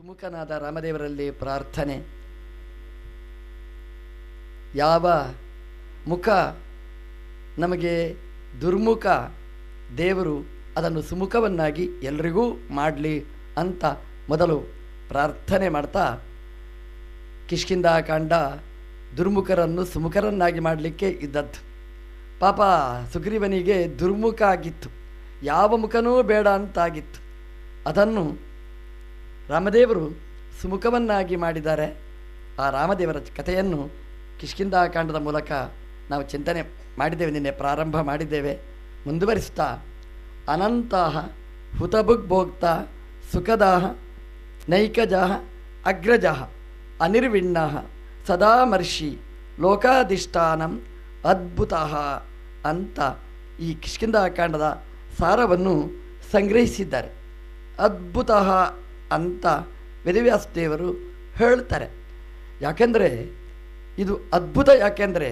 ಸುಮುಖನಾದ ರಾಮದೇವರಲ್ಲಿ ಪ್ರಾರ್ಥನೆ. ಯಾವ ಮುಖ ನಮಗೆ ದುರ್ಮುಖ, ದೇವರು ಅದನ್ನು ಸುಮುಖವನ್ನಾಗಿ ಎಲ್ರಿಗೂ ಮಾಡಲಿ ಅಂತ ಮೊದಲು ಪ್ರಾರ್ಥನೆ ಮಾಡ್ತಾ, ಕಿಷ್ಕಿಂಧಾಕಾಂಡ ದುರ್ಮುಖರನ್ನು ಸುಮುಖರನ್ನಾಗಿ ಮಾಡಲಿಕ್ಕೆ ಇದ್ದದ್ದು. ಪಾಪ ಸುಗ್ರೀವನಿಗೆ ದುರ್ಮುಖ ಆಗಿತ್ತು, ಯಾವ ಮುಖನೂ ಬೇಡ ಅಂತಾಗಿತ್ತು. ಅದನ್ನು ರಾಮದೇವರು ಸುಮುಖವನ್ನಾಗಿ ಮಾಡಿದ್ದಾರೆ. ಆ ರಾಮದೇವರ ಕಥೆಯನ್ನು ಕಿಷ್ಕಿಂಧಾಕಾಂಡದ ಮೂಲಕ ನಾವು ಚಿಂತನೆ ಮಾಡಿದ್ದೇವೆ, ನಿನ್ನೆ ಪ್ರಾರಂಭ ಮಾಡಿದ್ದೇವೆ. ಮುಂದುವರಿಸ್ತಾ, ಅನಂತಹ ಹುತಭುಗ್ಭೋಕ್ತ ಸುಖದಾಹ ನೈಕಜಾಹ ಅಗ್ರಜಾಹ ಅನಿರ್ವಿಣ್ಣಃ ಸದಾಮರ್ಷಿ ಲೋಕಾಧಿಷ್ಠಾನಂ ಅದ್ಭುತಃ ಅಂತ ಈ ಕಿಷ್ಕಿಂಧಾಕಾಂಡದ ಸಾರವನ್ನು ಸಂಗ್ರಹಿಸಿದ್ದಾರೆ. ಅದ್ಭುತಃ ಅಂತ ವೇದವ್ಯಾಸ ದೇವರು ಹೇಳ್ತಾರೆ. ಯಾಕೆಂದರೆ ಇದು ಅದ್ಭುತ, ಯಾಕೆಂದರೆ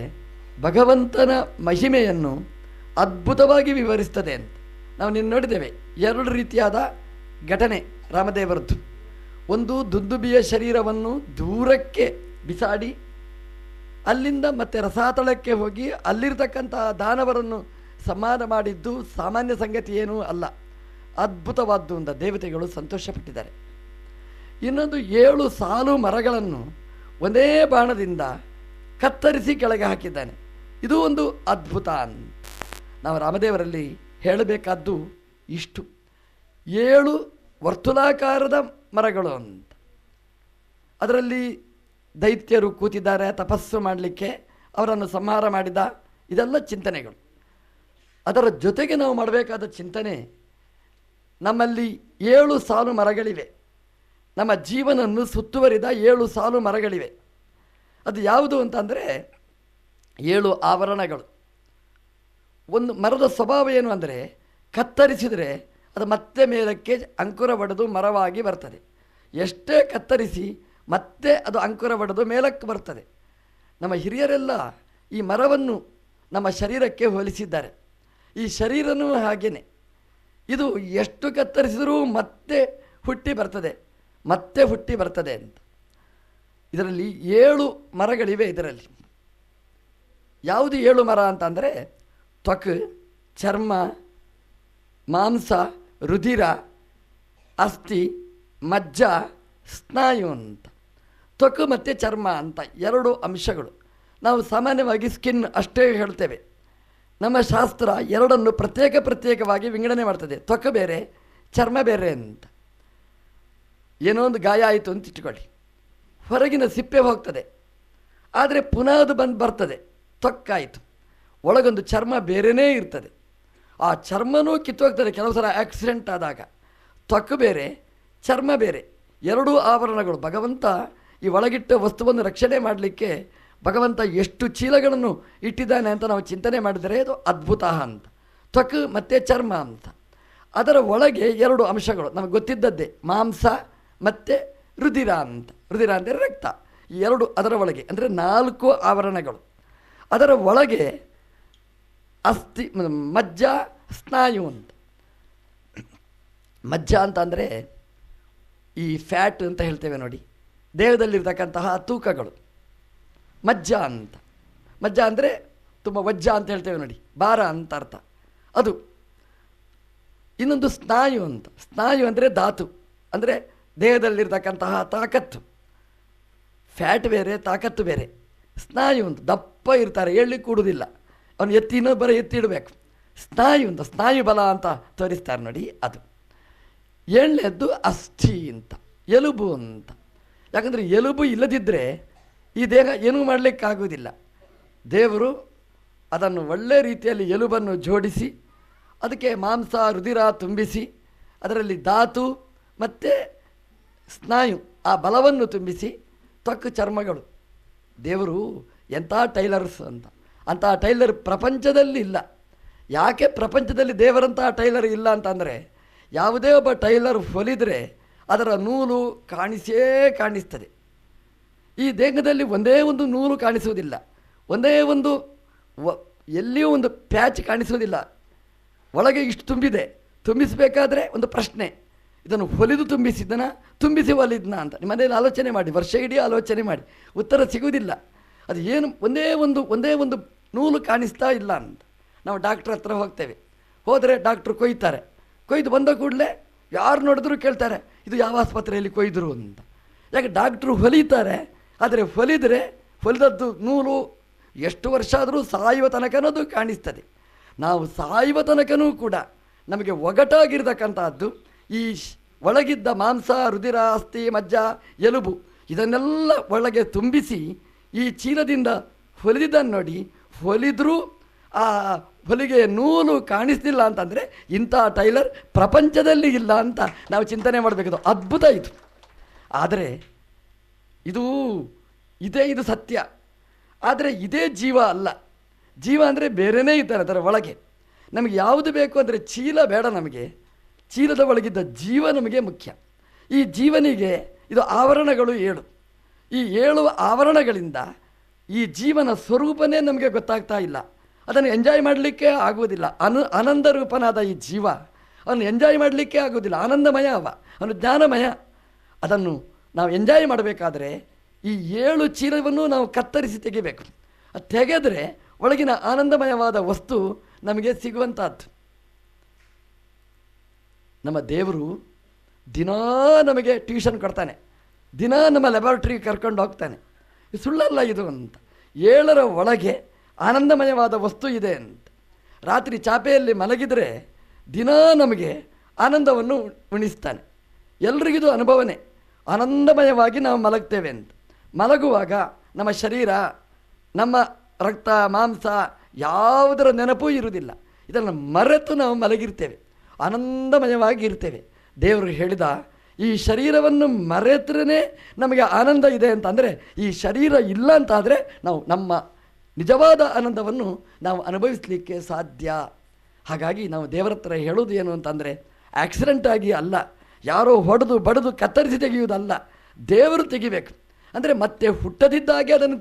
ಭಗವಂತನ ಮಹಿಮೆಯನ್ನು ಅದ್ಭುತವಾಗಿ ವಿವರಿಸ್ತದೆ ಅಂತ ನಾವು ನಿನ್ನ ನೋಡಿದ್ದೇವೆ. ಎರಡು ರೀತಿಯಾದ ಘಟನೆ ರಾಮದೇವರದ್ದು. ಒಂದು, ದುಂದುಬಿಯ ಶರೀರವನ್ನು ದೂರಕ್ಕೆ ಬಿಸಾಡಿ ಅಲ್ಲಿಂದ ಮತ್ತೆ ರಸಾತಳಕ್ಕೆ ಹೋಗಿ ಅಲ್ಲಿರ್ತಕ್ಕಂತಹ ದಾನವರನ್ನು ಸಂಹಾರ ಮಾಡಿದ್ದು ಸಾಮಾನ್ಯ ಸಂಗತಿ ಏನೂ ಅಲ್ಲ, ಅದ್ಭುತವಾದ್ದು ಅಂತ ದೇವತೆಗಳು ಸಂತೋಷಪಟ್ಟಿದ್ದಾರೆ. ಇನ್ನೊಂದು, 7 ಸಾಲು ಮರಗಳನ್ನು ಒಂದೇ ಬಾಣದಿಂದ ಕತ್ತರಿಸಿ ಕೆಳಗೆ ಹಾಕಿದ್ದಾನೆ. ಇದು ಒಂದು ಅದ್ಭುತ ಅಂತ ನಾವು ರಾಮದೇವರಲ್ಲಿ ಹೇಳಬೇಕಾದ್ದು ಇಷ್ಟು. 7 ವರ್ತುಲಾಕಾರದ ಮರಗಳು ಅಂತ. ಅದರಲ್ಲಿ ದೈತ್ಯರು ಕೂತಿದ್ದಾರೆ ತಪಸ್ಸು ಮಾಡಲಿಕ್ಕೆ, ಅವರನ್ನು ಸಂಹಾರ ಮಾಡಿದ. ಇದೆಲ್ಲ ಚಿಂತನೆಗಳು. ಅದರ ಜೊತೆಗೆ ನಾವು ಮಾಡಬೇಕಾದ ಚಿಂತನೆ, ನಮ್ಮಲ್ಲಿ 7 ಸಾಲು ಮರಗಳಿವೆ. ನಮ್ಮ ಜೀವನವನ್ನು ಸುತ್ತುವರಿದ 7 ಸಾಲು ಮರಗಳಿವೆ. ಅದು ಯಾವುದು ಅಂತಂದರೆ 7 ಆವರಣಗಳು. ಒಂದು ಮರದ ಸ್ವಭಾವ ಏನು ಅಂದರೆ, ಕತ್ತರಿಸಿದರೆ ಅದು ಮತ್ತೆ ಮೇಲಕ್ಕೆ ಅಂಕುರ ಒಡೆದು ಮರವಾಗಿ ಬರ್ತದೆ. ಎಷ್ಟೇ ಕತ್ತರಿಸಿ ಮತ್ತೆ ಅದು ಅಂಕುರ ಒಡೆದು ಮೇಲಕ್ಕೆ ಬರ್ತದೆ. ನಮ್ಮ ಹಿರಿಯರೆಲ್ಲ ಈ ಮರವನ್ನು ನಮ್ಮ ಶರೀರಕ್ಕೆ ಹೋಲಿಸಿದ್ದಾರೆ. ಈ ಶರೀರನೂ ಹಾಗೇನೆ, ಇದು ಎಷ್ಟು ಕತ್ತರಿಸಿದರೂ ಮತ್ತೆ ಹುಟ್ಟಿ ಬರ್ತದೆ, ಮತ್ತೆ ಹುಟ್ಟಿ ಬರ್ತದೆ ಅಂತ. ಇದರಲ್ಲಿ 7 ಮರಗಳಿವೆ. ಇದರಲ್ಲಿ ಯಾವುದು 7 ಮರ ಅಂತಂದರೆ, ತ್ವಕ್, ಚರ್ಮ, ಮಾಂಸ, ರುಧಿರ, ಅಸ್ಥಿ, ಮಜ್ಜ, ಸ್ನಾಯು ಅಂತ. ತ್ವಕ್ ಮತ್ತು ಚರ್ಮ ಅಂತ 2 ಅಂಶಗಳು. ನಾವು ಸಾಮಾನ್ಯವಾಗಿ ಸ್ಕಿನ್ ಅಷ್ಟೇ ಹೇಳ್ತೇವೆ. ನಮ್ಮ ಶಾಸ್ತ್ರ ಎರಡನ್ನು ಪ್ರತ್ಯೇಕವಾಗಿ ವಿಂಗಡಣೆ ಮಾಡ್ತದೆ. ತ್ವಕ್ ಬೇರೆ, ಚರ್ಮ ಬೇರೆ ಅಂತ. ಏನೋ ಒಂದು ಗಾಯ ಆಯಿತು ಅಂತ ಇಟ್ಕೊಳ್ಳಿ, ಹೊರಗಿನ ಸಿಪ್ಪೆ ಹೋಗ್ತದೆ, ಆದರೆ ಪುನಃ ಅದು ಬರ್ತದೆ, ತ್ವಕ್ಕಾಯಿತು. ಒಳಗೊಂದು ಚರ್ಮ ಬೇರೆಯೇ ಇರ್ತದೆ. ಆ ಚರ್ಮನೂ ಕಿತ್ತೋಗ್ತದೆ ಕೆಲವು ಸಲ ಆಕ್ಸಿಡೆಂಟ್ ಆದಾಗ. ತ್ವಕ್ ಬೇರೆ, ಚರ್ಮ ಬೇರೆ, 2 ಆವರಣಗಳು. ಭಗವಂತ ಈ ಒಳಗಿಟ್ಟ ವಸ್ತುವನ್ನು ರಕ್ಷಣೆ ಮಾಡಲಿಕ್ಕೆ ಭಗವಂತ ಎಷ್ಟು ಚೀಲಗಳನ್ನು ಇಟ್ಟಿದ್ದಾನೆ ಅಂತ ನಾವು ಚಿಂತನೆ ಮಾಡಿದರೆ ಅದು ಅದ್ಭುತ ಅಂತ. ತ್ವಕ್ ಮತ್ತು ಚರ್ಮ ಅಂತ. ಅದರ ಒಳಗೆ 2 ಅಂಶಗಳು ನಮಗೆ ಗೊತ್ತಿದ್ದದ್ದೇ, ಮಾಂಸ ಮತ್ತು ರುಧಿರ ಅಂತ. ರುಧಿರ ಅಂದರೆ ರಕ್ತ. ಈ 2 ಅದರ ಒಳಗೆ, ಅಂದರೆ 4 ಆವರಣಗಳು. ಅದರ ಒಳಗೆ ಅಸ್ಥಿ, ಮಜ್ಜ, ಸ್ನಾಯು ಅಂತ. ಮಜ್ಜ ಅಂತ ಅಂದರೆ ಈ ಫ್ಯಾಟ್ ಅಂತ ಹೇಳ್ತೇವೆ ನೋಡಿ, ದೇಹದಲ್ಲಿರ್ತಕ್ಕಂತಹ ತೂಕಗಳು. ಮಜ್ಜ ಅಂತ. ಮಜ್ಜ ಅಂದರೆ ತುಂಬ ವಜ್ಜ ಅಂತ ಹೇಳ್ತೇವೆ ನೋಡಿ, ಭಾರ ಅಂತ ಅರ್ಥ ಅದು. ಇನ್ನೊಂದು ಸ್ನಾಯು ಅಂತ. ಸ್ನಾಯು ಅಂದರೆ ಧಾತು, ಅಂದರೆ ದೇಹದಲ್ಲಿರ್ತಕ್ಕಂತಹ ತಾಕತ್ತು. ಫ್ಯಾಟ್ ಬೇರೆ, ತಾಕತ್ತು ಬೇರೆ. ಸ್ನಾಯು ಅಂತ, ದಪ್ಪ ಇರ್ತಾರೆ, ಹೇಳಲಿಕ್ಕೆ ಕೂಡುವುದಿಲ್ಲ, ಅವನು ಇನ್ನೊಬ್ಬರ ಎತ್ತಿಡಬೇಕು. ಸ್ನಾಯು ಅಂತ, ಸ್ನಾಯು ಬಲ ಅಂತ ತೋರಿಸ್ತಾರೆ ನೋಡಿ, ಅದು. 7ನೇದ್ದು ಅಸ್ಥಿ ಅಂತ, ಎಲುಬು ಅಂತ. ಯಾಕಂದರೆ ಎಲುಬು ಇಲ್ಲದಿದ್ದರೆ ಈ ದೇಹ ಏನೂ ಮಾಡಲಿಕ್ಕಾಗುವುದಿಲ್ಲ. ದೇವರು ಅದನ್ನು ಒಳ್ಳೆಯ ರೀತಿಯಲ್ಲಿ ಎಲುಬನ್ನು ಜೋಡಿಸಿ, ಅದಕ್ಕೆ ಮಾಂಸ, ರುಧಿರ ತುಂಬಿಸಿ, ಅದರಲ್ಲಿ ಧಾತು ಮತ್ತು ಸ್ನಾಯು ಆ ಬಲವನ್ನು ತುಂಬಿಸಿ, ತ್ವಕ್, ಚರ್ಮಗಳು. ದೇವರು ಎಂಥ ಟೈಲರ್ಸ್ ಅಂತ. ಅಂತಹ ಟೈಲರ್ ಪ್ರಪಂಚದಲ್ಲಿ ಇಲ್ಲ. ಯಾಕೆ ಪ್ರಪಂಚದಲ್ಲಿ ದೇವರಂತಹ ಟೈಲರ್ ಇಲ್ಲ ಅಂತಂದರೆ, ಯಾವುದೇ ಒಬ್ಬ ಟೈಲರ್ ಹೊಲಿದರೆ ಅದರ ನೂಲು ಕಾಣಿಸ್ತದೆ. ಈ ದೇಹದಲ್ಲಿ ಒಂದೇ ಒಂದು ನೂಲು ಕಾಣಿಸುವುದಿಲ್ಲ, ಒಂದೇ ಒಂದು ಎಲ್ಲಿಯೂ ಒಂದು ಪ್ಯಾಚ್ ಕಾಣಿಸುವುದಿಲ್ಲ. ಒಳಗೆ ಇಷ್ಟು ತುಂಬಿದೆ, ತುಂಬಿಸಬೇಕಾದ್ರೆ ಒಂದು ಪ್ರಶ್ನೆ, ಇದನ್ನು ಹೊಲಿದು ತುಂಬಿಸಿದ್ದನ, ತುಂಬಿಸಿ ಹೊಲಿದ್ನ ಅಂತ ನಿಮ್ಮ ಮನೆಯಲ್ಲಿ ಆಲೋಚನೆ ಮಾಡಿ, ವರ್ಷ ಇಡೀ ಆಲೋಚನೆ ಮಾಡಿ, ಉತ್ತರ ಸಿಗುವುದಿಲ್ಲ. ಅದು ಏನು ಒಂದೇ ಒಂದು ನೂಲು ಕಾಣಿಸ್ತಾ ಇಲ್ಲ ಅಂತ. ನಾವು ಡಾಕ್ಟ್ರ್ ಹತ್ರ ಹೋಗ್ತೇವೆ, ಹೋದರೆ ಡಾಕ್ಟ್ರು ಕೊಯ್ತಾರೆ, ಕೊಯ್ದು ಬಂದ ಕೂಡಲೇ ಯಾರು ನೋಡಿದ್ರು ಕೇಳ್ತಾರೆ ಇದು ಯಾವ ಆಸ್ಪತ್ರೆಯಲ್ಲಿ ಕೊಯ್ದರು ಅಂತ. ಯಾಕೆ ಡಾಕ್ಟ್ರು ಹೊಲಿತಾರೆ, ಆದರೆ ಹೊಲಿದದ್ದು ನೂಲು ಎಷ್ಟು ವರ್ಷ ಆದರೂ ಸಾಯುವ ತನಕನದು ಕಾಣಿಸ್ತದೆ. ನಾವು ಸಾಯುವ ತನಕನೂ ಕೂಡ ನಮಗೆ ಒಗಟಾಗಿರ್ತಕ್ಕಂಥದ್ದು ಈ ಒಳಗಿದ್ದ ಮಾಂಸ, ರುಧಿರ, ಅಸ್ಥಿ, ಮಜ್ಜ, ಎಲುಬು ಇದನ್ನೆಲ್ಲ ಒಳಗೆ ತುಂಬಿಸಿ ಈ ಚೀಲದಿಂದ ಹೊಲಿದನ್ನು ನೋಡಿ, ಹೊಲಿದ್ರೂ ಆ ಹೊಲಿಗೆ ನೂಲು ಕಾಣಿಸ್ತಿಲ್ಲ ಅಂತಂದರೆ ಇಂಥ ಟೈಲರ್ ಪ್ರಪಂಚದಲ್ಲಿ ಇಲ್ಲ ಅಂತ ನಾವು ಚಿಂತನೆ ಮಾಡಬೇಕದು. ಅದ್ಭುತ ಇದು. ಆದರೆ ಇದು ಸತ್ಯ. ಆದರೆ ಇದೇ ಜೀವ ಅಲ್ಲ. ಜೀವ ಅಂದರೆ ಬೇರೆಯೇ ಇದ್ದಾನೆ ಅದರ ಒಳಗೆ. ನಮಗೆ ಯಾವುದು ಬೇಕು ಅಂದರೆ ಚೀಲ ಬೇಡ, ನಮಗೆ ಚೀಲದ ಒಳಗಿದ್ದ ಜೀವ ನಮಗೆ ಮುಖ್ಯ. ಈ ಜೀವನಿಗೆ ಇದು ಆವರಣಗಳು 7. ಈ 7 ಆವರಣಗಳಿಂದ ಈ ಜೀವನ ಸ್ವರೂಪನೇ ನಮಗೆ ಗೊತ್ತಾಗ್ತಾ ಇಲ್ಲ. ಅದನ್ನು ಎಂಜಾಯ್ ಮಾಡಲಿಕ್ಕೆ ಆಗುವುದಿಲ್ಲ. ಆನಂದ ರೂಪನಾದ ಈ ಜೀವ ಅವನು ಎಂಜಾಯ್ ಮಾಡಲಿಕ್ಕೆ ಆಗುವುದಿಲ್ಲ. ಆನಂದಮಯ ಅವನು ಜ್ಞಾನಮಯ. ಅದನ್ನು ನಾವು ಎಂಜಾಯ್ ಮಾಡಬೇಕಾದ್ರೆ ಈ 7 ಚೀಲವನ್ನು ನಾವು ಕತ್ತರಿಸಿ ತೆಗಿಬೇಕು. ಅದು ತೆಗೆದರೆ ಒಳಗಿನ ಆನಂದಮಯವಾದ ವಸ್ತು ನಮಗೆ ಸಿಗುವಂಥದ್ದು. ನಮ್ಮ ದೇವರು ದಿನಾ ನಮಗೆ ಟ್ಯೂಷನ್ ಕೊಡ್ತಾನೆ, ದಿನಾ ನಮ್ಮ ಲ್ಯಾಬೊರೇಟ್ರಿಗೆ ಕರ್ಕೊಂಡು ಹೋಗ್ತಾನೆ. ಸುಳ್ಳಲ್ಲ ಇದು ಅಂತ. 7ರ ಒಳಗೆ ಆನಂದಮಯವಾದ ವಸ್ತು ಇದೆ ಅಂತ. ರಾತ್ರಿ ಚಾಪೆಯಲ್ಲಿ ಮಲಗಿದರೆ ದಿನಾ ನಮಗೆ ಆನಂದವನ್ನು ಉಣಿಸ್ತಾನೆ. ಎಲ್ರಿಗಿದು ಅನುಭವನೇ. ಆನಂದಮಯವಾಗಿ ನಾವು ಮಲಗ್ತೇವೆ ಅಂತ. ಮಲಗುವಾಗ ನಮ್ಮ ಶರೀರ, ನಮ್ಮ ರಕ್ತ, ಮಾಂಸ ಯಾವುದರ ನೆನಪೂ ಇರುವುದಿಲ್ಲ. ಇದನ್ನು ಮರೆತು ನಾವು ಮಲಗಿರ್ತೇವೆ, ಆನಂದಮಯವಾಗಿ ಇರ್ತೇವೆ. ದೇವರು ಹೇಳಿದ ಈ ಶರೀರವನ್ನು ಮರೆತರೇ ನಮಗೆ ಆನಂದ ಇದೆ ಅಂತಂದರೆ, ಈ ಶರೀರ ಇಲ್ಲ ಅಂತಾದರೆ ನಾವು ನಮ್ಮ ನಿಜವಾದ ಆನಂದವನ್ನು ನಾವು ಅನುಭವಿಸಲಿಕ್ಕೆ ಸಾಧ್ಯ. ಹಾಗಾಗಿ ನಾವು ದೇವರ ಹತ್ರ ಹೇಳೋದು ಏನು ಅಂತಂದರೆ, ಆಕ್ಸಿಡೆಂಟಾಗಿ ಅಲ್ಲ, ಯಾರೋ ಹೊಡೆದು ಬಡಿದು ಕತ್ತರಿಸಿ ತೆಗೆಯುವುದಲ್ಲ, ದೇವರು ತೆಗಿಬೇಕು. ಅಂದರೆ ಮತ್ತೆ ಹುಟ್ಟದಿದ್ದಾಗೆ ಅದನ್ನು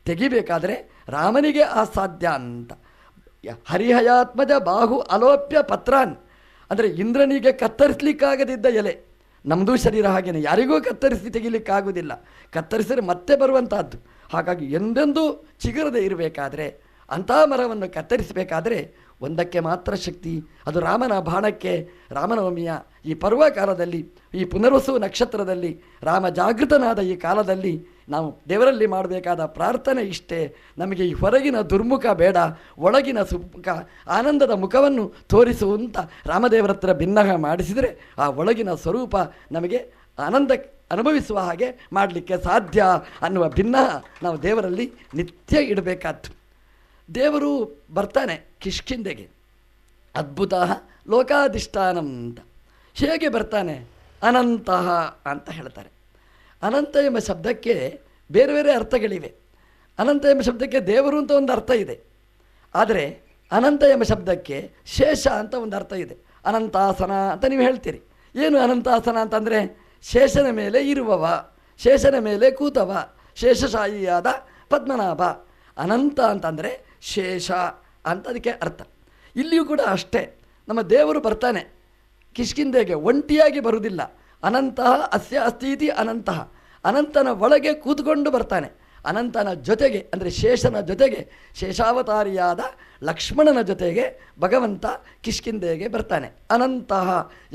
ತೆಗಿಬೇಕಾದರೆ ರಾಮನಿಗೆ ಅಸಾಧ್ಯ ಅಂತ. ಹರಿಹಯಾತ್ಮಜ ಬಾಹು ಅಲೋಪ್ಯ ಪತ್ರಾನ್ ಅಂದರೆ ಇಂದ್ರನಿಗೆ ಕತ್ತರಿಸಲಿಕ್ಕಾಗದಿದ್ದ ಎಲೆ. ನಮ್ಮದು ಶರೀರ ಹಾಗೇನೆ, ಯಾರಿಗೂ ಕತ್ತರಿಸಿ ತೆಗಿಲಿಕ್ಕಾಗೋದಿಲ್ಲ. ಕತ್ತರಿಸಿದರೆ ಮತ್ತೆ ಬರುವಂತಹದ್ದು. ಹಾಗಾಗಿ ಎಂದೆಂದೂ ಚಿಗುರದೆ ಇರಬೇಕಾದ್ರೆ, ಅಂಥ ಮರವನ್ನು ಕತ್ತರಿಸಬೇಕಾದ್ರೆ ಒಂದಕ್ಕೆ ಮಾತ್ರ ಶಕ್ತಿ, ಅದು ರಾಮನ ಬಾಣಕ್ಕೆ. ರಾಮನವಮಿಯ ಈ ಪರ್ವಕಾಲದಲ್ಲಿ, ಈ ಪುನರ್ವಸು ನಕ್ಷತ್ರದಲ್ಲಿ, ರಾಮ ಜಾಗೃತನಾದ ಈ ಕಾಲದಲ್ಲಿ ನಾವು ದೇವರಲ್ಲಿ ಮಾಡಬೇಕಾದ ಪ್ರಾರ್ಥನೆ ಇಷ್ಟೇ. ನಮಗೆ ಈ ಹೊರಗಿನ ದುರ್ಮುಖ ಬೇಡ, ಒಳಗಿನ ಸುಮುಖ ಆನಂದದ ಮುಖವನ್ನು ತೋರಿಸುವಂಥ ರಾಮದೇವರ ಹತ್ರ ಭಿನ್ನಹ ಮಾಡಿಸಿದರೆ ಆ ಒಳಗಿನ ಸ್ವರೂಪ ನಮಗೆ ಆನಂದ ಅನುಭವಿಸುವ ಹಾಗೆ ಮಾಡಲಿಕ್ಕೆ ಸಾಧ್ಯ ಅನ್ನುವ ಭಿನ್ನಹ ನಾವು ದೇವರಲ್ಲಿ ನಿತ್ಯ ಇಡಬೇಕಾದ್ದು. ದೇವರು ಬರ್ತಾನೆ ಕಿಷ್ಕಿಂಧೆಗೆ. ಅದ್ಭುತ ಲೋಕಾಧಿಷ್ಠಾನಂ ಅಂತ. ಹೇಗೆ ಬರ್ತಾನೆ? ಅನಂತಃ ಅಂತ ಹೇಳ್ತಾರೆ. ಅನಂತ ಎಂಬ ಶಬ್ದಕ್ಕೆ ಬೇರೆ ಬೇರೆ ಅರ್ಥಗಳಿವೆ. ಅನಂತ ಎಂಬ ಶಬ್ದಕ್ಕೆ ದೇವರು ಅಂತ ಒಂದು ಅರ್ಥ ಇದೆ. ಆದರೆ ಅನಂತ ಎಂಬ ಶಬ್ದಕ್ಕೆ ಶೇಷ ಅಂತ ಒಂದು ಅರ್ಥ ಇದೆ. ಅನಂತಾಸನ ಅಂತ ನೀವು ಹೇಳ್ತೀರಿ. ಏನು ಅನಂತಾಸನ ಅಂತಂದರೆ ಶೇಷನ ಮೇಲೆ ಇರುವವ, ಶೇಷನ ಮೇಲೆ ಕೂತವ, ಶೇಷಶಾಹಿಯಾದ ಪದ್ಮನಾಭ. ಅನಂತ ಅಂತಂದರೆ ಶೇಷ ಅಂತ ಅದಕ್ಕೆ ಅರ್ಥ. ಇಲ್ಲಿಯೂ ಕೂಡ ಅಷ್ಟೇ. ನಮ್ಮ ದೇವರು ಬರ್ತಾನೆ ಕಿಷ್ಕಿಂಧೆಗೆ, ಒಂಟಿಯಾಗಿ ಬರುವುದಿಲ್ಲ. ಅನಂತಹ ಅಸ್ಯ ಅಸ್ತೀತಿ ಅನಂತಹ, ಅನಂತನ ಒಳಗೆ ಕೂತ್ಕೊಂಡು ಬರ್ತಾನೆ. ಅನಂತನ ಜೊತೆಗೆ ಅಂದರೆ ಶೇಷನ ಜೊತೆಗೆ ಶೇಷಾವತಾರಿಯಾದ ಲಕ್ಷ್ಮಣನ ಜೊತೆಗೆ ಭಗವಂತ ಕಿಷ್ಕಿಂಧೆಗೆ ಬರ್ತಾನೆ. ಅನಂತಹ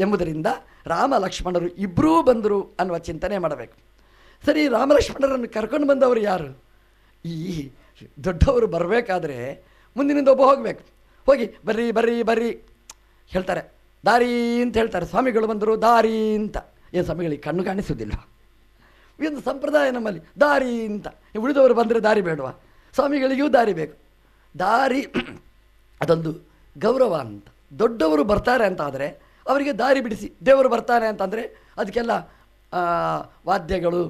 ಎಂಬುದರಿಂದ ರಾಮ ಲಕ್ಷ್ಮಣರು ಇಬ್ಬರೂ ಬಂದರು ಅನ್ನುವ ಚಿಂತನೆ ಮಾಡಬೇಕು. ಸರಿ, ರಾಮ ಲಕ್ಷ್ಮಣರನ್ನು ಕರ್ಕೊಂಡು ಬಂದವರು ಯಾರು? ಈ ದೊಡ್ಡವರು ಬರಬೇಕಾದ್ರೆ ಮುಂದಿನಿಂದ ಒಬ್ಬ ಹೋಗಬೇಕು. ಹೋಗಿ ಬರ್ರಿ ಬರ್ರಿ ಬರ್ರಿ ಹೇಳ್ತಾರೆ, ದಾರಿ ಅಂತ ಹೇಳ್ತಾರೆ. ಸ್ವಾಮಿಗಳು ಬಂದರು ದಾರಿ ಅಂತ. ಏನು ಸ್ವಾಮಿಗಳಿಗೆ ಕಣ್ಣು ಕಾಣಿಸೋದಿಲ್ಲ? ಇದೊಂದು ಸಂಪ್ರದಾಯ ನಮ್ಮಲ್ಲಿ, ದಾರಿ ಅಂತ. ಉಳಿದವರು ಬಂದರೆ ದಾರಿ ಬೇಡವಾ? ಸ್ವಾಮಿಗಳಿಗೂ ದಾರಿ ಬೇಕು. ದಾರಿ ಅದೊಂದು ಗೌರವ ಅಂತ. ದೊಡ್ಡವರು ಬರ್ತಾರೆ ಅಂತ ಆದರೆ ಅವರಿಗೆ ದಾರಿ ಬಿಡಿಸಿ. ದೇವರು ಬರ್ತಾನೆ ಅಂತಂದರೆ ಅದಕ್ಕೆಲ್ಲ ವಾದ್ಯಗಳು,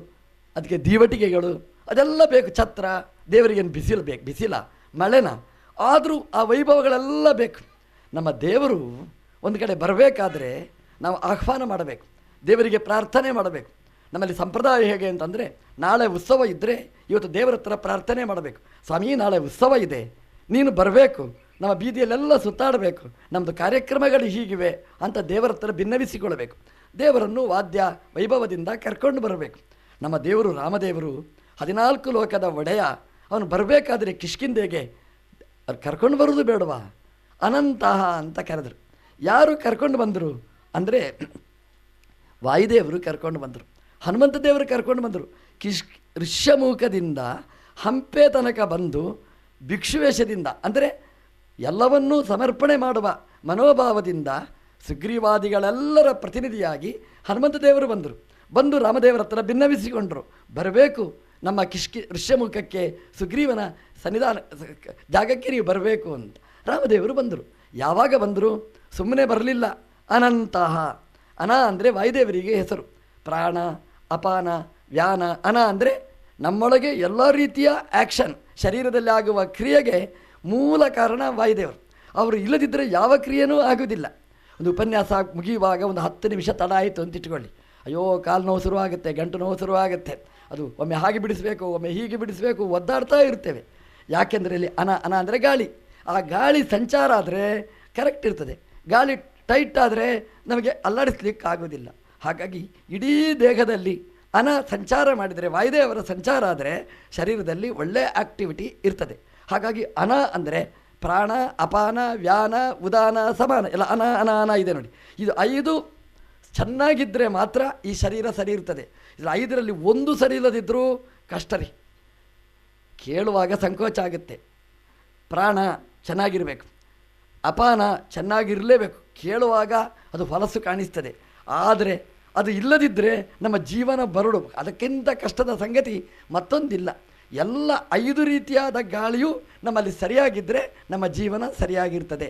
ಅದಕ್ಕೆ ದೀವಟಿಗೆಗಳು ಅದೆಲ್ಲ ಬೇಕು. ಛತ್ರ, ದೇವರಿಗೇನು ಬಿಸಿಲು ಬೇಕು? ಬಿಸಿಲ ಮಳೆನ? ಆದರೂ ಆ ವೈಭವಗಳೆಲ್ಲ ಬೇಕು. ನಮ್ಮ ದೇವರು ಒಂದು ಕಡೆ ಬರಬೇಕಾದ್ರೆ ನಾವು ಆಹ್ವಾನ ಮಾಡಬೇಕು, ದೇವರಿಗೆ ಪ್ರಾರ್ಥನೆ ಮಾಡಬೇಕು. ನಮ್ಮಲ್ಲಿ ಸಂಪ್ರದಾಯ ಹೇಗೆ ಅಂತಂದರೆ, ನಾಳೆ ಉತ್ಸವ ಇದ್ದರೆ ಇವತ್ತು ದೇವರ ಹತ್ರ ಪ್ರಾರ್ಥನೆ ಮಾಡಬೇಕು. ಸ್ವಾಮಿ, ನಾಳೆ ಉತ್ಸವ ಇದೆ, ನೀನು ಬರಬೇಕು, ನಮ್ಮ ಬೀದಿಯಲ್ಲೆಲ್ಲ ಸುತ್ತಾಡಬೇಕು, ನಮ್ಮದು ಕಾರ್ಯಕ್ರಮಗಳು ಹೀಗಿವೆ ಅಂತ ದೇವರ ಹತ್ರ ಭಿನ್ನವಿಸಿಕೊಳ್ಳಬೇಕು. ದೇವರನ್ನು ವಾದ್ಯ ವೈಭವದಿಂದ ಕರ್ಕೊಂಡು ಬರಬೇಕು. ನಮ್ಮ ದೇವರು ರಾಮದೇವರು 14 ಲೋಕದ ಒಡೆಯ. ಅವನು ಬರಬೇಕಾದ್ರೆ ಕಿಷ್ಕಿಂಧೆಗೆ ಅವ್ರು ಕರ್ಕೊಂಡು ಬರೋದು ಬೇಡವಾ? ಅನಂತಹ ಅಂತ ಕರೆದರು. ಯಾರು ಕರ್ಕೊಂಡು ಬಂದರು ಅಂದರೆ ವಾಯುದೇವರು ಕರ್ಕೊಂಡು ಬಂದರು, ಹನುಮಂತ ದೇವರು ಕರ್ಕೊಂಡು ಬಂದರು. ಋಷ್ಯಮುಖದಿಂದ ಹಂಪೆ ತನಕ ಬಂದು ಭಿಕ್ಷುವೇಷದಿಂದ ಅಂದರೆ ಎಲ್ಲವನ್ನೂ ಸಮರ್ಪಣೆ ಮಾಡುವ ಮನೋಭಾವದಿಂದ ಸುಗ್ರೀವಾದಿಗಳೆಲ್ಲರ ಪ್ರತಿನಿಧಿಯಾಗಿ ಹನುಮಂತ ದೇವರು ಬಂದು ರಾಮದೇವರ ಹತ್ರ ಭಿನ್ನವಿಸಿಕೊಂಡರು. ಬರಬೇಕು ನಮ್ಮ ಋಷ್ಯಮುಖಕ್ಕೆ, ಸುಗ್ರೀವನ ಸನ್ನಿಧಾನ ಜಾಗಕ್ಕೆ ನೀವು ಬರಬೇಕು ಅಂತ ರಾಮದೇವರು ಬಂದರು. ಯಾವಾಗ ಬಂದರು? ಸುಮ್ಮನೆ ಬರಲಿಲ್ಲ. ಅನಂತಹ, ಅನ ಅಂದರೆ ವಾಯುದೇವರಿಗೆ ಹೆಸರು. ಪ್ರಾಣ, ಅಪಾನ, ವ್ಯಾನ. ಅನ ಅಂದರೆ ನಮ್ಮೊಳಗೆ ಎಲ್ಲ ರೀತಿಯ ಆ್ಯಕ್ಷನ್, ಶರೀರದಲ್ಲಿ ಆಗುವ ಕ್ರಿಯೆಗೆ ಮೂಲ ಕಾರಣ ವಾಯುದೇವರು. ಅವರು ಇಲ್ಲದಿದ್ದರೆ ಯಾವ ಕ್ರಿಯೆನೂ ಆಗುವುದಿಲ್ಲ. ಒಂದು ಉಪನ್ಯಾಸ ಮುಗಿಯುವಾಗ ಒಂದು 10 ನಿಮಿಷ ತಡ ಆಯಿತು ಅಂತ ಇಟ್ಕೊಳ್ಳಿ, ಅಯ್ಯೋ ಕಾಲು ನೋವು ಶುರುವಾಗುತ್ತೆ, ಗಂಟು ನೋವು ಶುರುವಾಗುತ್ತೆ. ಅದು ಒಮ್ಮೆ ಹಾಗೆ ಬಿಡಿಸಬೇಕು, ಒಮ್ಮೆ ಹೀಗೆ ಬಿಡಿಸಬೇಕು, ಒದ್ದಾಡ್ತಾ ಇರ್ತೇವೆ. ಯಾಕೆಂದರೆ ಇಲ್ಲಿ ಅನ ಅಂದರೆ ಗಾಳಿ. ಆ ಗಾಳಿ ಸಂಚಾರ ಆದರೆ ಕರೆಕ್ಟ್ ಇರ್ತದೆ, ಗಾಳಿ ಟೈಟ್ ಆದರೆ ನಮಗೆ ಅಲ್ಲಾಡಿಸ್ಲಿಕ್ಕೆ ಆಗೋದಿಲ್ಲ. ಹಾಗಾಗಿ ಇಡೀ ದೇಹದಲ್ಲಿ ಅನ ಸಂಚಾರ ಮಾಡಿದರೆ, ವಾಯುದೇವರ ಸಂಚಾರ ಆದರೆ ಶರೀರದಲ್ಲಿ ಒಳ್ಳೆಯ ಆ್ಯಕ್ಟಿವಿಟಿ ಇರ್ತದೆ. ಹಾಗಾಗಿ ಅನ ಅಂದರೆ ಪ್ರಾಣ, ಅಪಾನ, ವ್ಯಾನ, ಉದಾನ, ಸಮಾನ ಎಲ್ಲ ಅನ ಅನ ಅನ ಇದೆ ನೋಡಿ. ಇದು 5 ಚೆನ್ನಾಗಿದ್ದರೆ ಮಾತ್ರ ಈ ಶರೀರ ಸರಿ ಇರ್ತದೆ. ಇದು 5ರಲ್ಲಿ ಒಂದು ಸರಿ ಇಲ್ಲದಿದ್ದರೂ ಕಷ್ಟ ರೀ, ಕೇಳುವಾಗ ಸಂಕೋಚ ಆಗುತ್ತೆ. ಪ್ರಾಣ ಚೆನ್ನಾಗಿರಬೇಕು, ಅಪಾನ ಚೆನ್ನಾಗಿರಲೇಬೇಕು, ಕೇಳುವಾಗ ಅದು ಹೊಲಸು ಕಾಣಿಸ್ತದೆ. ಆದರೆ ಅದು ಇಲ್ಲದಿದ್ದರೆ ನಮ್ಮ ಜೀವನ ಬರಡು. ಅದಕ್ಕಿಂತ ಕಷ್ಟದ ಸಂಗತಿ ಮತ್ತೊಂದಿಲ್ಲ. ಎಲ್ಲ 5 ರೀತಿಯಾದ ಗಾಳಿಯೂ ನಮ್ಮಲ್ಲಿ ಸರಿಯಾಗಿದ್ದರೆ ನಮ್ಮ ಜೀವನ ಸರಿಯಾಗಿರ್ತದೆ.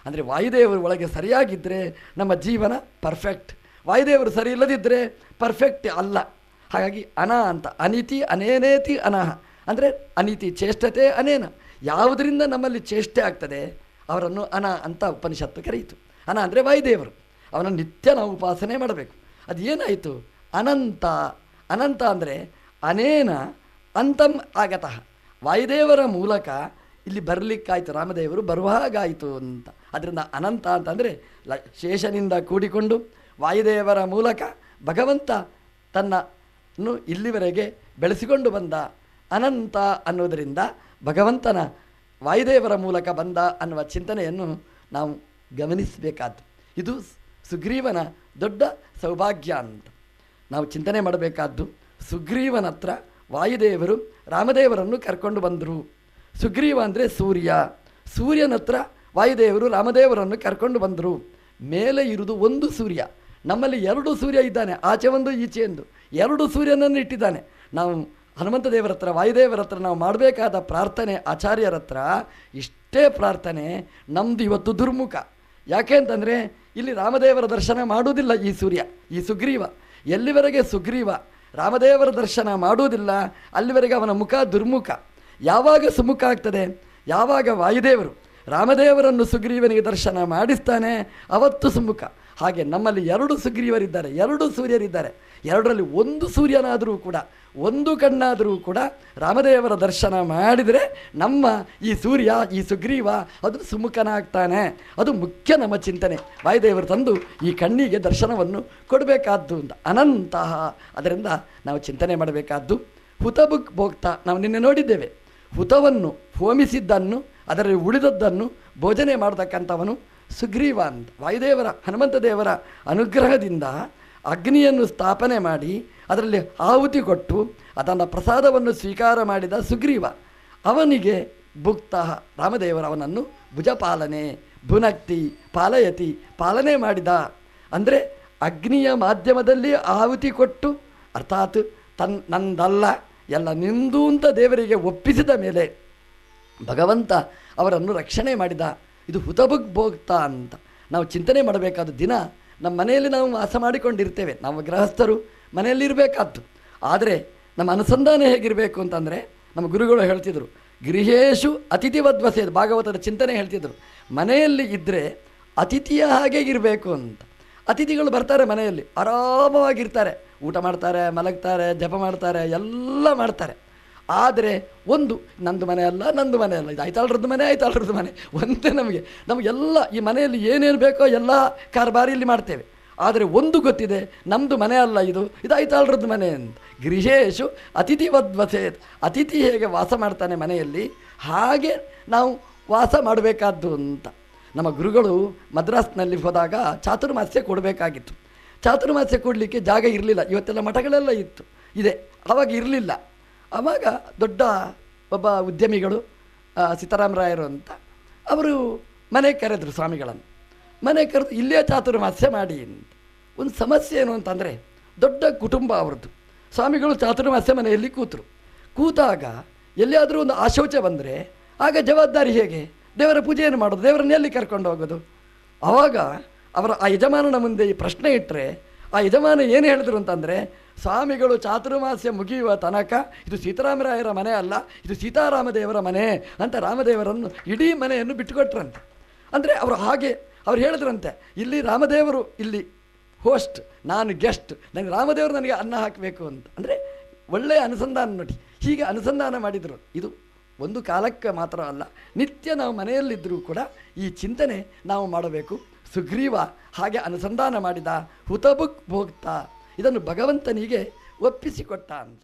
ಅಂದರೆ ವಾಯುದೇವರು ಒಳಗೆ ಸರಿಯಾಗಿದ್ದರೆ ನಮ್ಮ ಜೀವನ ಪರ್ಫೆಕ್ಟ್. ವಾಯುದೇವರು ಸರಿ ಇಲ್ಲದಿದ್ದರೆ ಪರ್ಫೆಕ್ಟ್ ಅಲ್ಲ. ಹಾಗಾಗಿ ಅನ ಅಂತ, ಅನಿತಿ ಅನೇನೇತಿ ಅನಹ ಅಂದರೆ ಅನಿತಿ ಚೇಷ್ಟತೆ, ಅನೇನ ಯಾವುದರಿಂದ ನಮ್ಮಲ್ಲಿ ಚೇಷ್ಟೆ ಆಗ್ತದೆ ಅವರನ್ನು ಅನ ಅಂತ ಉಪನಿಷತ್ತು ಕರೆಯಿತು. ಅನ ಅಂದರೆ ವಾಯುದೇವರು, ಅವನನ್ನು ನಿತ್ಯ ನಾವು ಉಪಾಸನೆ ಮಾಡಬೇಕು. ಅದು ಏನಾಯಿತು? ಅನಂತ. ಅನಂತ ಅಂದರೆ ಅನೇನ ಅಂತಂ ಆಗತಃ, ವಾಯುದೇವರ ಮೂಲಕ ಇಲ್ಲಿ ಬರಲಿಕ್ಕಾಯಿತು, ರಾಮದೇವರು ಬರುವಾಗಾಯಿತು ಅಂತ. ಅದರಿಂದ ಅನಂತ ಅಂತಂದರೆ ಶೇಷನಿಂದ ಕೂಡಿಕೊಂಡು ವಾಯುದೇವರ ಮೂಲಕ ಭಗವಂತ ತನ್ನನ್ನು ಇಲ್ಲಿವರೆಗೆ ಬೆಳೆಸಿಕೊಂಡು ಬಂದ. ಅನಂತ ಅನ್ನೋದರಿಂದ ಭಗವಂತನ ವಾಯುದೇವರ ಮೂಲಕ ಬಂದ ಅನ್ನುವ ಚಿಂತನೆಯನ್ನು ನಾವು ಗಮನಿಸಬೇಕಾದ್ದು. ಇದು ಸುಗ್ರೀವನ ದೊಡ್ಡ ಸೌಭಾಗ್ಯ ಅಂತ ನಾವು ಚಿಂತನೆ ಮಾಡಬೇಕಾದ್ದು. ಸುಗ್ರೀವನ ಹತ್ರ ವಾಯುದೇವರು ರಾಮದೇವರನ್ನು ಕರ್ಕೊಂಡು ಬಂದರು. ಸುಗ್ರೀವ ಅಂದರೆ ಸೂರ್ಯ, ಸೂರ್ಯನ ಹತ್ರ ವಾಯುದೇವರು ರಾಮದೇವರನ್ನು ಕರ್ಕೊಂಡು ಬಂದರು. ಮೇಲೆ ಇರುವುದು ಒಂದು ಸೂರ್ಯ, ನಮ್ಮಲ್ಲಿ 2 ಸೂರ್ಯ ಇದ್ದಾನೆ, ಆಚೆ ಒಂದು ಈಚೆ ಒಂದು, 2 ಸೂರ್ಯನನ್ನು ಇಟ್ಟಿದ್ದಾನೆ. ನಾವು ಹನುಮಂತ ದೇವರ ಹತ್ರ ವಾಯುದೇವರ ಹತ್ರ ನಾವು ಮಾಡಬೇಕಾದ ಪ್ರಾರ್ಥನೆ, ಆಚಾರ್ಯರ ಹತ್ರ ಇಷ್ಟೇ ಪ್ರಾರ್ಥನೆ. ನಮ್ಮದು ಇವತ್ತು ದುರ್ಮುಖ. ಯಾಕೆ ಅಂತಂದರೆ ಇಲ್ಲಿ ರಾಮದೇವರ ದರ್ಶನ ಮಾಡುವುದಿಲ್ಲ ಈ ಸೂರ್ಯ, ಈ ಸುಗ್ರೀವ. ಎಲ್ಲಿವರೆಗೆ ಸುಗ್ರೀವ ರಾಮದೇವರ ದರ್ಶನ ಮಾಡುವುದಿಲ್ಲ ಅಲ್ಲಿವರೆಗೆ ಅವನ ಮುಖ ದುರ್ಮುಖ. ಯಾವಾಗ ಸುಮುಖ ಆಗ್ತದೆ? ಯಾವಾಗ ವಾಯುದೇವರು ರಾಮದೇವರನ್ನು ಸುಗ್ರೀವನಿಗೆ ದರ್ಶನ ಮಾಡಿಸ್ತಾನೆ ಅವತ್ತು ಸುಮುಖ. ಹಾಗೆ ನಮ್ಮಲ್ಲಿ 2 ಸುಗ್ರೀವರಿದ್ದಾರೆ, 2 ಸೂರ್ಯರಿದ್ದಾರೆ. 2ರಲ್ಲಿ ಒಂದು ಸೂರ್ಯನಾದರೂ ಕೂಡ, ಒಂದು ಕಣ್ಣಾದರೂ ಕೂಡ ರಾಮದೇವರ ದರ್ಶನ ಮಾಡಿದರೆ ನಮ್ಮ ಈ ಸೂರ್ಯ, ಈ ಸುಗ್ರೀವ ಅದು ಸುಮುಖನಾಗ್ತಾನೆ. ಅದು ಮುಖ್ಯ ನಮ್ಮ ಚಿಂತನೆ. ವಾಯುದೇವರು ತಂದು ಈ ಕಣ್ಣಿಗೆ ದರ್ಶನವನ್ನು ಕೊಡಬೇಕಾದ್ದು ಅಂತ ಅನಂತಹ. ಅದರಿಂದ ನಾವು ಚಿಂತನೆ ಮಾಡಬೇಕಾದ್ದು ಹುತಬುಕ್ ಭೋಕ್ತ. ನಾವು ನಿನ್ನೆ ನೋಡಿದ್ದೇವೆ, ಹುತವನ್ನು ಹೋಮಿಸಿದ್ದನ್ನು ಅದರಲ್ಲಿ ಉಳಿದದ್ದನ್ನು ಭೋಜನೆ ಮಾಡತಕ್ಕಂಥವನು ಸುಗ್ರೀವ ಅಂತ. ವಾಯುದೇವರ ಹನುಮಂತ ದೇವರ ಅನುಗ್ರಹದಿಂದ ಅಗ್ನಿಯನ್ನು ಸ್ಥಾಪನೆ ಮಾಡಿ ಅದರಲ್ಲಿ ಆಹುತಿ ಕೊಟ್ಟು ಅದನ್ನು ಪ್ರಸಾದವನ್ನು ಸ್ವೀಕಾರ ಮಾಡಿದ ಸುಗ್ರೀವ. ಅವನಿಗೆ ಭುಕ್ತ ರಾಮದೇವರ ಅವನನ್ನು ಭುಜಪಾಲನೆ, ಭುನಕ್ತಿ, ಪಾಲಯತಿ ಪಾಲನೆ ಮಾಡಿದ. ಅಂದರೆ ಅಗ್ನಿಯ ಮಾಧ್ಯಮದಲ್ಲಿ ಆಹುತಿ ಕೊಟ್ಟು, ಅರ್ಥಾತ್ ನಂದಲ್ಲ ಎಲ್ಲ ನಿಂದು ಅಂತ ದೇವರಿಗೆ ಒಪ್ಪಿಸಿದ ಮೇಲೆ ಭಗವಂತ ಅವರನ್ನು ರಕ್ಷಣೆ ಮಾಡಿದ. ಇದು ಹುತಭುಗ್ ಭೋಕ್ತ ಅಂತ ನಾವು ಚಿಂತನೆ ಮಾಡಬೇಕಾದ ದಿನ. ನಮ್ಮ ಮನೆಯಲ್ಲಿ ನಾವು ವಾಸ ಮಾಡಿಕೊಂಡಿರ್ತೇವೆ, ನಾವು ಗೃಹಸ್ಥರು ಮನೆಯಲ್ಲಿರಬೇಕಾದ್ದು. ಆದರೆ ನಮ್ಮ ಅನುಸಂಧಾನ ಹೇಗಿರಬೇಕು ಅಂತಂದರೆ, ನಮ್ಮ ಗುರುಗಳು ಹೇಳ್ತಿದ್ರು, ಗೃಹೇಶು ಅತಿಥಿವದ್ವಸೇದು, ಭಾಗವತದ ಚಿಂತನೆ ಹೇಳ್ತಿದ್ರು. ಮನೆಯಲ್ಲಿ ಇದ್ದರೆ ಅತಿಥಿಯ ಹಾಗೆ ಇರಬೇಕು ಅಂತ. ಅತಿಥಿಗಳು ಬರ್ತಾರೆ ಮನೆಯಲ್ಲಿ, ಆರಾಮವಾಗಿರ್ತಾರೆ, ಊಟ ಮಾಡ್ತಾರೆ, ಮಲಗ್ತಾರೆ, ಜಪ ಮಾಡ್ತಾರೆ, ಎಲ್ಲ ಮಾಡ್ತಾರೆ. ಆದರೆ ಒಂದು ನಂದು ಮನೆ ಅಲ್ಲ, ನಂದು ಮನೆ ಅಲ್ಲ, ಇದು ಆಯ್ತಾಳ್ರದ್ದು ಮನೆ, ಆಯ್ತಾಳ್ರದ್ದು ಮನೆ ಒಂದೇ. ನಮಗೆಲ್ಲ ಈ ಮನೆಯಲ್ಲಿ ಏನೇನು ಬೇಕೋ ಎಲ್ಲ ಕಾರ್ಬಾರಿ ಇಲ್ಲಿ ಮಾಡ್ತೇವೆ. ಆದರೆ ಒಂದು ಗೊತ್ತಿದೆ, ನಮ್ಮದು ಮನೆ ಅಲ್ಲ, ಇದು ಐತಾಳ್ರದ್ದು ಮನೆ ಅಂತ. ಗೃಹೇಶು ಅತಿಥಿವದ್ವಸೇತ್, ಅತಿಥಿ ಹೇಗೆ ವಾಸ ಮಾಡ್ತಾನೆ ಮನೆಯಲ್ಲಿ, ಹಾಗೆ ನಾವು ವಾಸ ಮಾಡಬೇಕಾದ್ದು ಅಂತ. ನಮ್ಮ ಗುರುಗಳು ಮದ್ರಾಸ್ನಲ್ಲಿ ಹೋದಾಗ ಚಾತುರ್ಮಾಸ್ಯ ಕೊಡಬೇಕಾಗಿತ್ತು. ಚಾತುರ್ಮಾಸ್ಯ ಕೊಡಲಿಕ್ಕೆ ಜಾಗ ಇರಲಿಲ್ಲ. ಇವತ್ತೆಲ್ಲ ಮಠಗಳೆಲ್ಲ ಇದೆ, ಆವಾಗ ಇರಲಿಲ್ಲ. ಆವಾಗ ದೊಡ್ಡ ಒಬ್ಬ ಉದ್ಯಮಿಗಳು ಸೀತಾರಾಮರಾಯರು ಅಂತ, ಅವರು ಮನೆ ಕರೆದರು ಸ್ವಾಮಿಗಳನ್ನು. ಮನೆ ಕರೆದು ಇಲ್ಲೇ ಚಾತುರ್ಮಾಸ್ಯ ಮಾಡಿ ಅಂತ. ಒಂದು ಸಮಸ್ಯೆ ಏನು ಅಂತಂದರೆ, ದೊಡ್ಡ ಕುಟುಂಬ ಅವ್ರದ್ದು. ಸ್ವಾಮಿಗಳು ಚಾತುರ್ಮಾಸ್ಯ ಮನೆಯಲ್ಲಿ ಕೂತಾಗ ಎಲ್ಲಿಯಾದರೂ ಒಂದು ಆಶೌಚ ಬಂದರೆ ಆಗ ಜವಾಬ್ದಾರಿ ಹೇಗೆ? ದೇವರ ಪೂಜೆಯನ್ನು ಮಾಡೋದು, ದೇವರನ್ನ ಎಲ್ಲಿ ಕರ್ಕೊಂಡು ಹೋಗೋದು? ಆವಾಗ ಅವರ ಆ ಯಜಮಾನನ ಮುಂದೆ ಈ ಪ್ರಶ್ನೆ ಇಟ್ಟರೆ, ಆ ಯಜಮಾನ ಏನು ಹೇಳಿದ್ರು ಅಂತಂದರೆ, ಸ್ವಾಮಿಗಳು ಚಾತುರ್ಮಾಸ್ಯ ಮುಗಿಯುವ ತನಕ ಇದು ಸೀತಾರಾಮರಾಯರ ಮನೆ ಅಲ್ಲ, ಇದು ಸೀತಾರಾಮದೇವರ ಮನೆ ಅಂತ ರಾಮದೇವರನ್ನು ಇಡೀ ಮನೆಯನ್ನು ಬಿಟ್ಟುಕೊಟ್ರಂತೆ. ಅಂದರೆ ಅವರು ಹಾಗೆ ಅವ್ರು ಹೇಳಿದ್ರಂತೆ, ಇಲ್ಲಿ ರಾಮದೇವರು ಇಲ್ಲಿ ಹೋಸ್ಟ್, ನಾನು ಗೆಸ್ಟ್, ನನಗೆ ರಾಮದೇವರು ನನಗೆ ಅನ್ನ ಹಾಕಬೇಕು ಅಂತ. ಅಂದರೆ ಒಳ್ಳೆಯ ಅನುಸಂಧಾನ ನೋಡಿ, ಹೀಗೆ ಅನುಸಂಧಾನ ಮಾಡಿದರು. ಇದು ಒಂದು ಕಾಲಕ್ಕೆ ಮಾತ್ರ ಅಲ್ಲ, ನಿತ್ಯ ನಾವು ಮನೆಯಲ್ಲಿದ್ದರೂ ಕೂಡ ಈ ಚಿಂತನೆ ನಾವು ಮಾಡಬೇಕು. ಸುಗ್ರೀವ ಹಾಗೆ ಅನುಸಂಧಾನ ಮಾಡಿದ, ಹುತಬುಕ್ ಭೋಕ್ತ, ಇದನ್ನು ಭಗವಂತನಿಗೆ ಒಪ್ಪಿಸಿಕೊಟ್ಟ ಅಂತ.